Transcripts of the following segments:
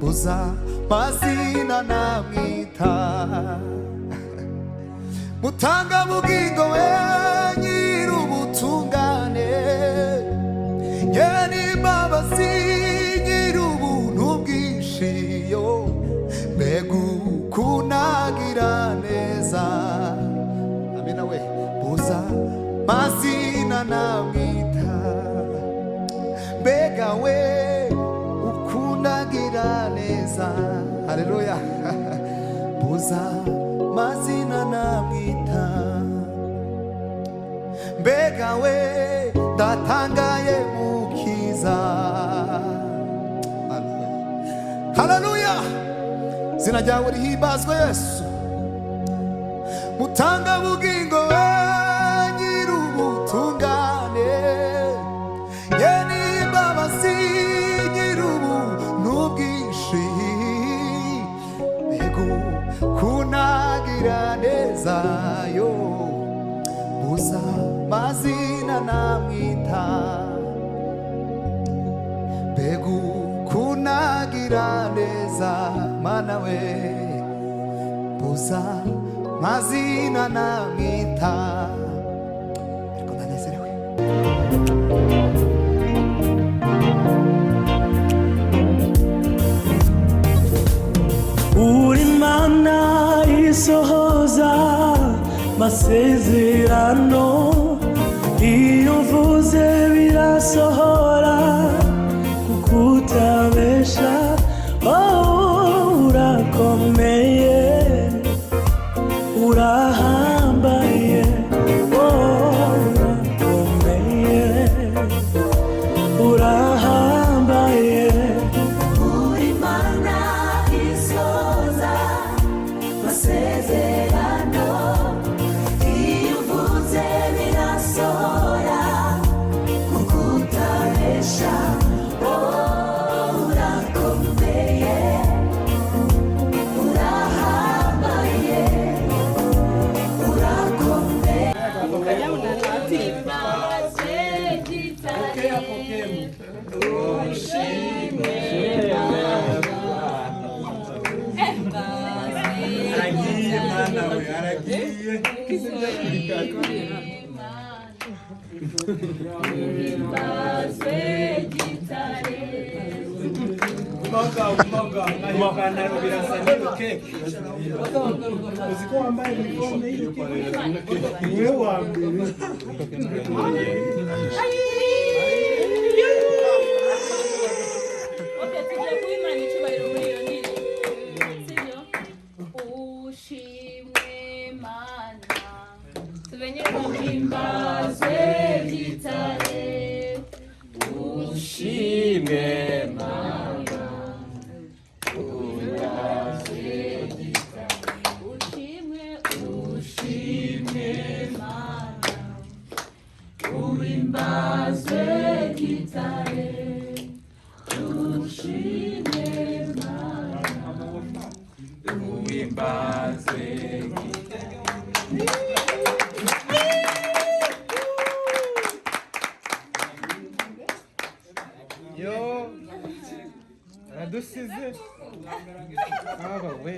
buza mazina namwita mutanga bugingo we nyir'ubutungane nyeni mbabazi nyir'ubuntu bwinshi yo mbega ukunagira neza amina we buza mazina namwita mbega we ukunagira neza haleluya buza mazina namwita mbega we ndatangaye mukiza haleluya zina ryawe rihimbazwe Yesu mutanga bugingo we nyir'ubutungane yeni mbabazi nyir'ubuntu bwinshi mbega kunagira neza yo buza mazina namwita mbega kunagira neza mana we buza mazina namwita ariko ndanezerewe uri mana isohoza masezerano iyo mvuze birasohora kuko utabesha urakomeye urahambaye urakomeye urahambaye uri mana isoza masezerano iyo uvuze birasohora kuko utabesha urakomeye urahambaye urakomeye Adusize aba we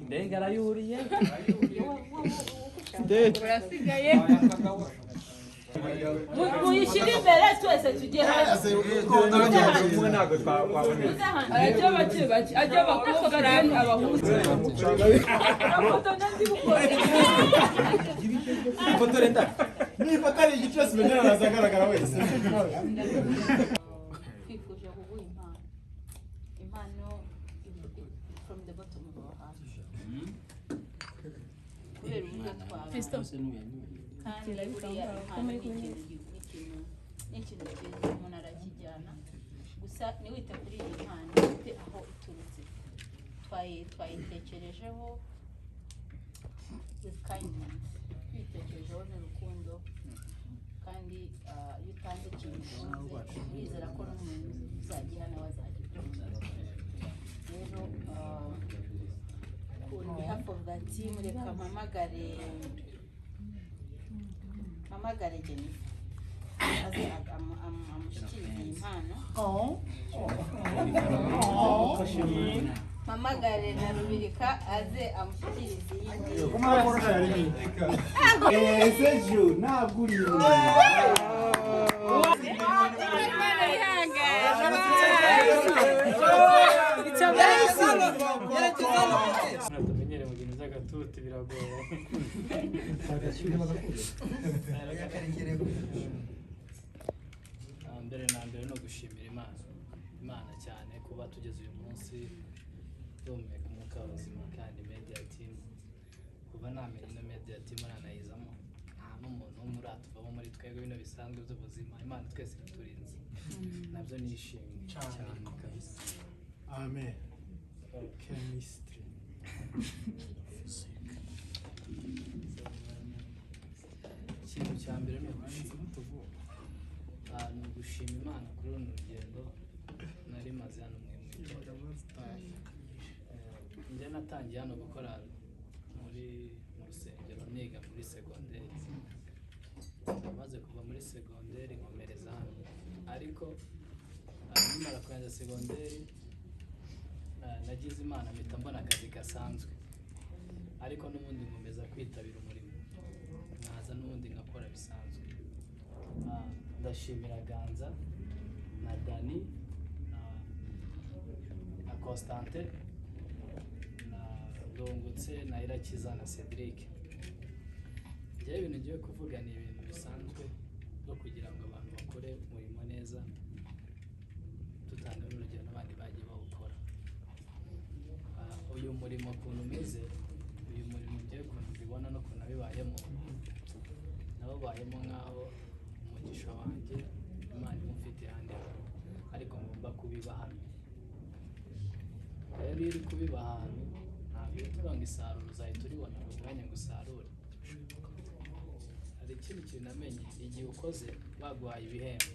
mbega arayuriye urasigaye muyishyire imbere twese tujye hanze ajya bakiri bake ajya abakobwa abahungu ifoto renda nifoto ari igiciro simenyera arazagaragara wese twifuje kuguha impano from the bottom of our heart kubera uburyo twawe kandi buriya impano ni ikintu cyiza umuntu arakijyana gusa ntiwite kuri iyi mpano ufite aho iturutse twayitekerejeho with kindness twitekerejeho n'urukundo kandi iyo utanze ikintu ukunze urizera ko n'umuntu uzagiha nawe azagira rero on behalf of the team reka mpamagare Jennifer aze amushyikirize iyi mpano mpamagare na Rubirika aze amushyikirize iyi Kumarakorosha yari ni. Seju naguriye. Tumenyere mu bintu by'agatuti biragoye. Mbere na mbere no gushimira Imana cyane kuba tugeze uyu munsi duhumeka umwuka w'ubuzima kandi media team kuva namenya ino media team nanayizamo nta n'umuntu umwe uratuvamo muri twebwe bino bisanzwe by'ubuzima Imana twese iturinze nabyo nishimye cyane kabisa. Amen. Chemistry. Ikintu cya mbere ni ugushima Imana kuri runo rugendo nari maze hano mu njye natangiye hano gukora mu rusengero niga muri segonderi, maze kuva muri segonderi nkomereza hano, ariko nimara kurangiza segonderi nagize Imana mpita mbona akazi gasanzwe, ariko n'ubundi nkomeza kwitabira umurimo, naza n'ubundi ngakora bisanzwe. Ndashimira Ganza na Dani na Constante na Ndungutse na Irakiza na Cedric. Njyewe ibintu ngiye kuvuga ni ibintu bisanzwe byo kugira ngo abantu bakore umurimo neza, tutanga n'urugero n'abandi bagiye bawukora. Uyu murimo ukuntu umeze, uyu murimo ugiye ukuntu mbibona no ukuntu nabibayemo, nababayemo nk'aho umugisha wanjye Imana imufite ahandi hantu, ariko ngomba kubiba hano. Rero iyo uri kubiba ahantu ntabwo iyo tuvuga ngo isarura uzahita uribona mu mwanya ngo usarure. Hari ikindi kintu namenye, igihe ukoze baguhaye ibihembo,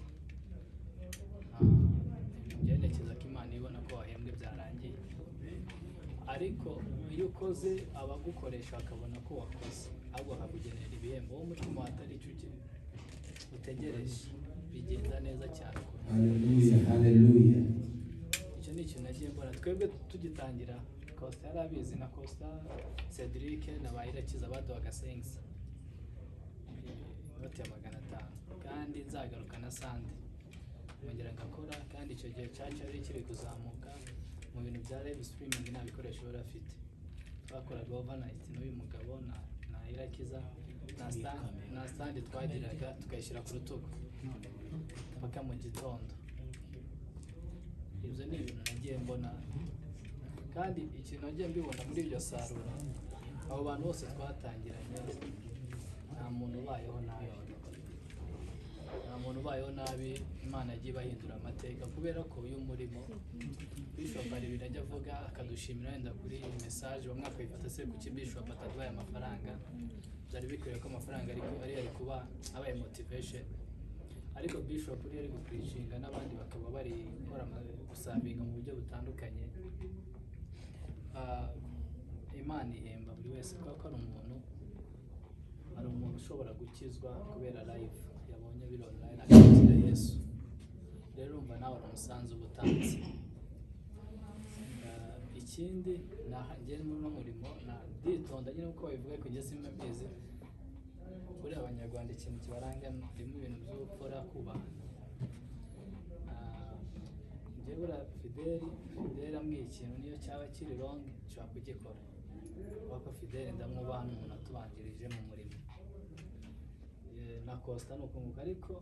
byerekeza ko Imana ibona ko wahembwe byarangiye, ariko iyo ukoze abagukoresha bakabona ko wakoze, ahubwo bakakugenera ibihembo, wowe umutima atari cyo utegereje, bigenda neza cyane. Haleluya, haleluya. Icyo ni ikintu nagiye mbona twebwe tugitangira. Costa yari abizi, na Costa, Cedric na Bayirakiza baduhaga sengisi inoti ya 500, kandi nzagaruka na Sande nkongera ngakora, kandi icyo gihe cyari kiri kuzamuka mu bintu bya live streaming, nta bikoresho bari afite. Twakoraga overnight n'uyu mugabo na Irakiza na stand twagiraga tukayishyira ku rutugu mpaka mu gitondo. Ibyo ni ibintu nagiye mbona, kandi ikintu nagiye mbibona muri iryo sarura, abo bantu bose twatangiranye nta muntu ubayeho nabi, nta muntu ubayeho nabi. Imana yagiye bahindura amateka, kubera ko uyu murimo Bishop ari ibintu ajya avuga akadushimira wenda kuri message, bamwe bakayifata se kuki Bishop ataduhaye amafaranga. Byari bikwiye ko amafaranga ari kuba abaye motivation, ariko Bishop uri ari gukwishinga n'abandi bakaba bari gukora gusabinga mu buryo butandukanye. Imana ihemba buri wese, kuko ari umuntu ushobora gukizwa kubera live yabonye biri online akakira Yesu. Rero urumva nawe ari umusanzu ubutanzi. Ikindi njye n'uno murimo nditonda nyine uko babivuga kugeza imbizi kuri Abanyarwanda, ikintu kibaranga harimo ibintu by'ubupfura, kubahana. Njye buriya Fideli ambwiye ikintu niyo cyaba kiri wrong nshobora kugikora, kuko Fideli ndamwubaha, n'umuntu atubanjirije mu murimo. Na Costa ni ukunguka, ariko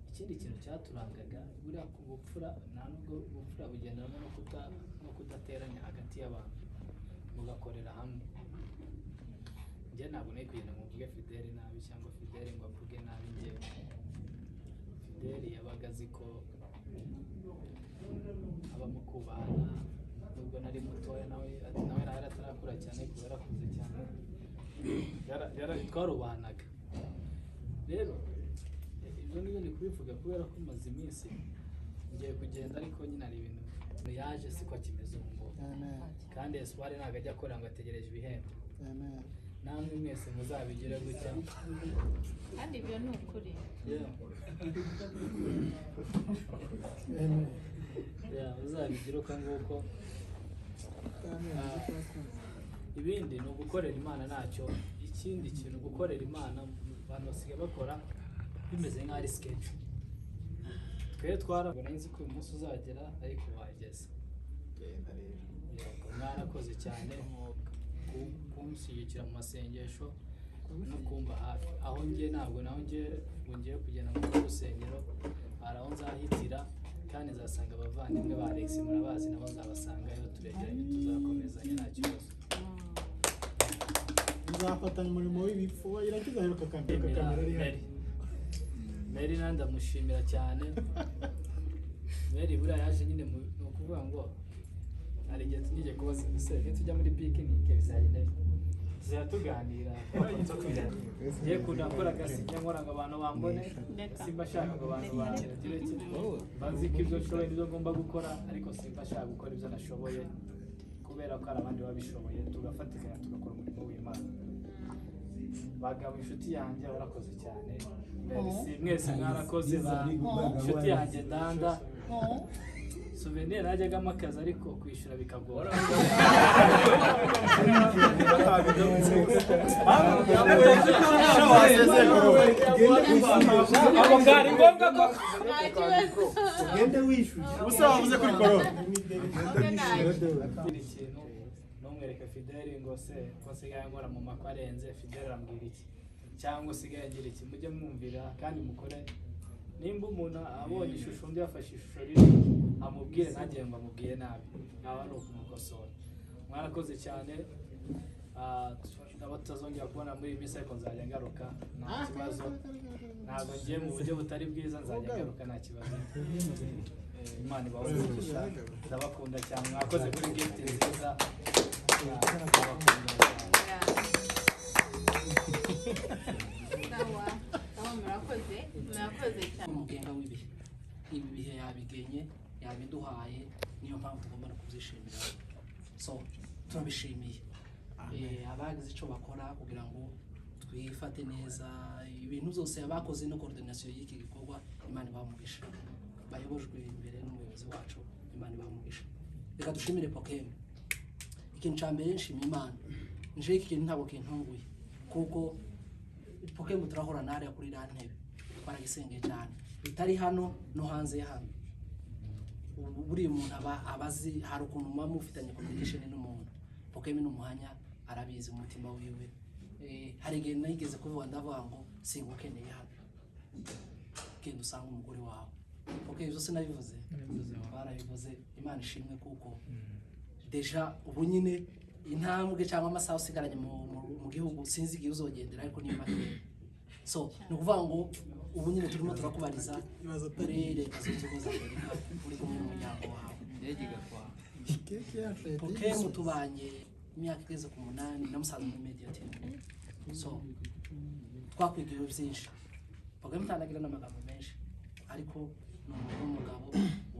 ikindi kintu cyaturangaga buriya ku bupfura, nta nubwo ubupfura bugenderamo no kudateranya hagati y'abantu, mugakorera hamwe. Njye ntabwo nari kugenda ngo mvuge Fideli nabi cyangwa Fideli ngo avuge nabi njyewe. Fideli yabaga azi ko habamo kubahana, nubwo nari mutoya nawe yari atarakura cyane, kuko yarakuze cyane, twarubahanaga. Rero ibyo nibyo ndi kubivuga kubera ko maze iminsi ngiye kugenda, ariko nyine hari ibintu yaje siko kimeze ubu ngubu, kandi Espoir ntabwo ajya akora ngo ategereje ibihembo. Namwe mwese muzabigire gutya, kandi ibyo ni ukuri. tuzabigira uko nguko. Ibindi ni ugukorera Imana ntacyo. Ikindi kintu gukorera Imana abantu basigaye bakora bimeze nk'aho ari sketch. Twe twarabona nzi ko uyu munsi uzagera ariko wageze. Mwarakoze cyane kumushyigikira mu masengesho no kumba hafi. Aho ngiye ntabwo naho ngiye kugenda mu rusengero, hari aho nzahitira kandi nzasanga abavandimwe ba Alex murabazi, nabo nzabasangayo, turegeranye tuzakomezanya nta kibazo. Nzafatanya umurimo w'ibipfuba irakiza heruka kamera ari Mary ndamushimira cyane. Mary buriya yaje nyine ni ukuvuga ngo hari igihe tujye kubaza ese tujya muri picnic bizagenda tuzajya tuganira ngiye kudakora agasi nkora ngo abantu bambone, simba shaka ngo abantu bagire bazi ko ibyo nshoboye nibyo ngomba gukora, ariko simba shaka gukora ibyo nashoboye kubera ko hari abandi babishoboye, tugafatikanya tugakora umurimo w'Imana. Bagabo inshuti yanjye barakoze cyane, mwese mwarakoze, inshuti yanjye Danda souvenir najyagamo akazi ariko kwishyura bikagora. abo kari ngombwa ko ugende wishyuye ubusa wavuze kuri korona. Ikintu numwereka Fidel ngo se ko sigaye ngora mu makwa arenze, Fidel arambwira iki cyangwa sigaye ngira iki, mujye mwumvira kandi mukore. Nimba umuntu abonye ishusho undi yafashe ishusho riri amubwire ntagiye ngo amubwire nabi, aba ari ukumukosora. Mwarakoze cyane, abo tutazongera kubona muri iyi minsi ariko nzajya ngaruka nta kibazo. Ntabwo ngiye mu buryo butari bwiza, nzajya ngaruka nta kibazo. Imana ibahugisha, ndabakunda cyane, mwakoze kuri gift nziza. murakoze cyane. Umugenga w'ibihe, ibi bihe yabigenye yabiduhaye, niyo mpamvu tugomba no kubyishimira. So turabishimiye abagize icyo bakora kugira ngo twifate neza, ibintu byose abakoze no coordination y'iki gikorwa, Imana ibamugisha. Bayobojwe imbere n'umuyobozi wacu, Imana ibamugisha. Reka dushimire Pokem. Ikintu cya mbere nshimye Imana, nje iki kintu ntabwo kintunguye kuko Pokem turahora nari kuri rantebe twaragisengeye cyane, bitari hano no hanze ya hano. Buri umuntu abazi hari ukuntu muba mufitanye communication n'umuntu. Pokem ni umuhanya, arabizi umutima wiwe. Hari igihe nayigeze kuvuga ndavuga ngo singukeneye hano, genda usanga umugore wawe. Pokem byose nabivuze, barabivuze. Imana ishimwe kuko deja ubu nyine intambwe cyangwa amasaha usigaranye mu gihugu sinzi igihe uzogendera, ariko ni make. So ni ukuvuga ngo ubu nyine turimo turakubariza muri Leta Zunze Ubumwe za Amerika, uri kumwe n'umuryango wawe. Pokem tubanye imyaka igeze ku 8, namusanze muri media team. So twakwigiye byinshi. Pokem tanagira n'amagambo menshi, ariko ni umugabo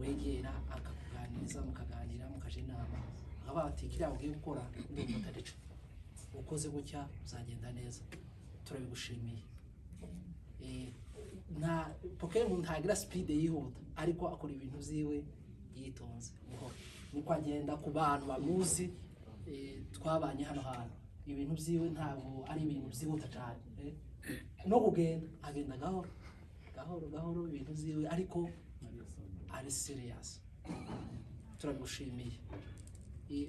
wegera akakuganiriza, mukaganira mukaje inama, nkaba ati kiriya ugiye gukora ndumva utarico, ukoze gutya uzagenda neza. Turabigushimiye. Nta Pokem ntagira speed yihuta, ariko akora ibintu ziwe yitonze buhoro. Niko agenda ku bantu bamuzi, twabanye hano hantu, ibintu byiwe ntabwo ari ibintu byihuta cyane. No kugenda agenda gahoro gahoro ibintu ziwe, ariko ari serious. Turabigushimiye.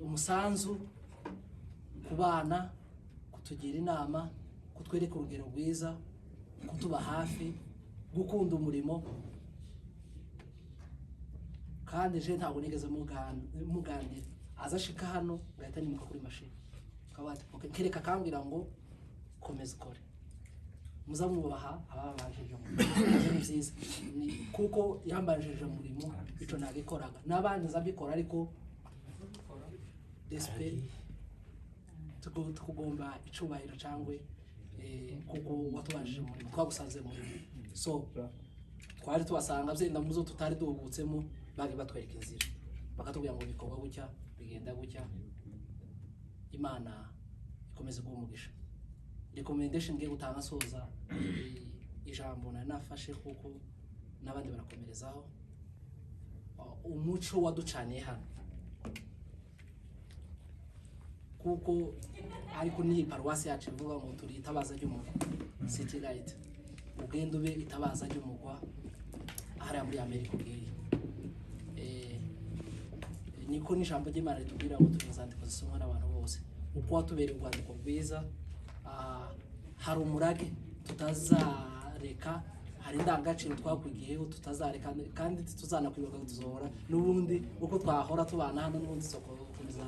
Umusanzu ku bana, kutugira inama, kutwereka urugero rwiza, kutuba hafi, gukunda umurimo. Kandi je ntabwo nigeze muganira azashika hano ngahita nimuka kuri mashini, kabati kereka kambwira ngo komeza ukore, muzamwubaha ababanjije mu byiza, kuko yambanjije umurimo ico nagikoraga n'abandi nzabikora, ariko desperi tukugomba icubahiro cyangwe kuko watubanjije umurimo, twagusanze mu murimo. So twari tubasanga byenda muzo tutari duhubutsemo, bari batwereka inzira, bakatubwira ngo bikorwa gutya, bigenda gutya. Imana ikomeze guhumugisha. Recommendation ngiye gutanga soza ijambo na nafashe kuko n'abandi barakomerezaho. umuco waducaniye hano kuko ariko ni paruwasi yacu ivuga ngo turi itabaza ry'umugwa city light ugenda ube itabaza ry'umugwa hariya muri Amerika ubwiye niko n'ijambo ry'Imana ritubwira ngo turi inzandiko zisomwa n'abantu bose uko watubereye urwandiko rwiza hari umurage tutazareka hari indangagaciro twakwigiyeho tutazareka kandi tuzanakwibuka tuzohora n'ubundi uko twahora tubana hano n'ubundi tuzakomeza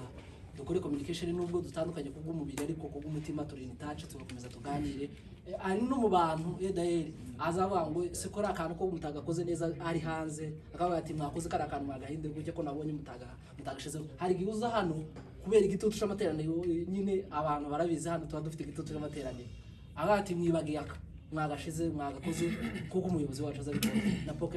dukore communication nubwo dutandukanye kubw'umubiri ariko kubw'umutima turi in touch tugakomeza tuganire ari no mu bantu Edaeli azavuga ngo sikora akantu ko mutagakoze neza ari hanze akavuga ati mwakoze kari akantu mwagahinde gutya ko nabonye mutagashize hari gihuza hano kubera igitutu cy'amateraniro nyine abantu barabizi hano tuba dufite igitutu cy'amateraniro agati mwibagiye aka mwagashize mwagakoze kuko umuyobozi wacu azabikora na